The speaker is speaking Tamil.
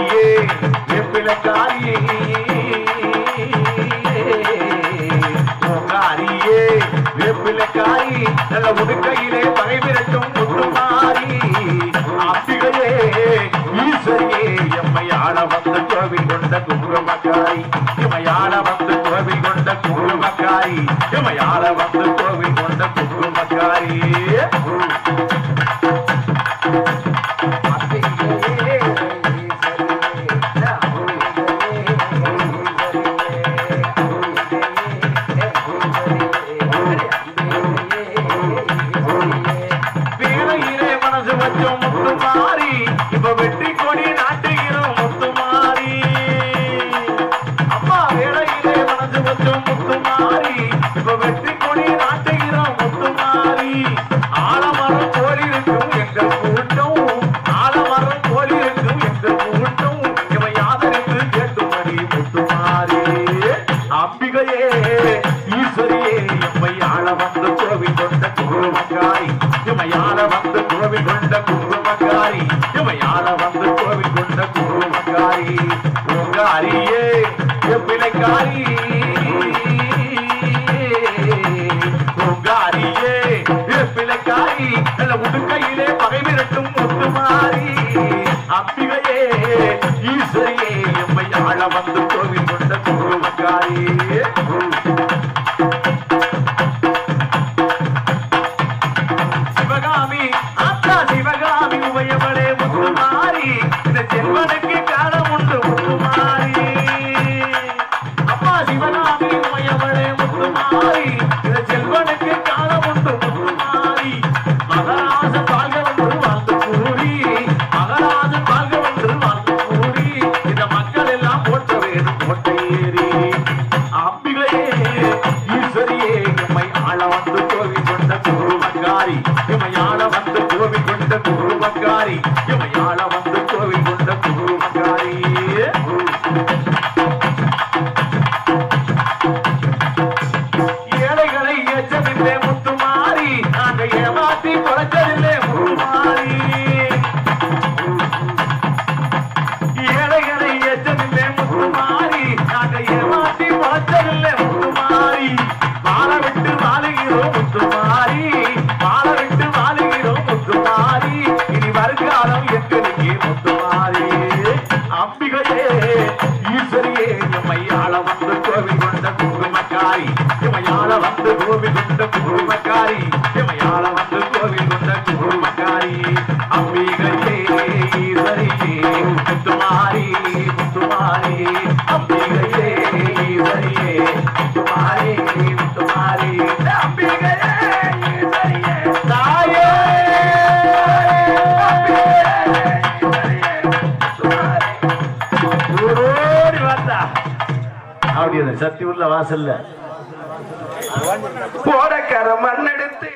பூங்காரியே வெப்பிலக்காரி பூங்காரியே வெப்பிலக்காரி நல்ல உடுக்கையிலே பகை விரட்டும் முத்துமாரி அம்பிகையே ஈஸ்வரியே எம்மையாள வந்து கோவில் கொண்ட குங்குமக்காரி எம்மையாள வந்து கோவில் கொண்ட குங்குமக்காரி எம்மையாள வந்து கோவில் கொண்ட குங்குமக்காரி உடுக்கையிலே பகை விரட்டும் முத்துமாரி அம்பிகையே ஈஸ்வரியே எம்மை ஆள வந்து கோவில் கொண்ட குங்குமக்காரி சிவகாமி அத்தா சிவகாமி உபயவளே முத்துமாரி இந்த செல்வனுக்கு காலம் உண்டு முத்துமாரி அப்பா சிவகாமி உபயவளே முத்துமாரி இந்த செல்வனுக்கு காலம் உண்டு முத்துமாரி மகராஜ வாழ்க வந்து வாழ்ந்து கூறி மகராஜ வாழ்க வந்து வாழ்ந்து கூறி இந்த மக்கள் எல்லாம் போட்ட வேணும் போட்ட ஏறி அம்பிகையே ஈஸ்வரியே எம்மை ஆள வந்து கோவில் கொண்ட குருமக்காரி எம்மை ஆள வந்து கோவில் கொண்ட குருமக்காரி எம்மை ஆள வந்து கோவில் கொண்ட குருமக்காரி ஏழைகளை ஏற்றமில்லை முத்துமாரி நாங்க ஏமாற்றி குறைச்சதில்லை முத்துமாரி ஏழைகளை ஏற்றமில்லை முத்துமாரி நாங்க ஏமாற்றி குறைச்சதில்லை முத்துமாரி வாழ விட்டு வாழுகிறோம் முத்துமாரி வாழ விட்டு வாழுகிறோம் முத்துமாரி இனி வருங்காலம் எங்களுக்கு முத்துமாரி அம்பிகையே ஈஸ்வரியே எம்மை ஆள வந்து கோவில் கொண்ட குங்குமக்காரி எம்மையாள வந்து கோவில் கொண்ட குங்குமக்காரி எம்மையாள வந்து கோவில் கொண்ட குங்குமக்காரி அம்பிகையே ஈஸ்வரியே முத்துமாரி முத்துமாரி அம்பிகையே ஈஸ்வரியே முத்துமாரி முத்துமாரி அம்பிகையே ஈஸ்வரியே தாயே ஓடி வந்தா அப்படி சக்தி உள்ள வாசல்ல போடக்கர மண்ணெடுத்து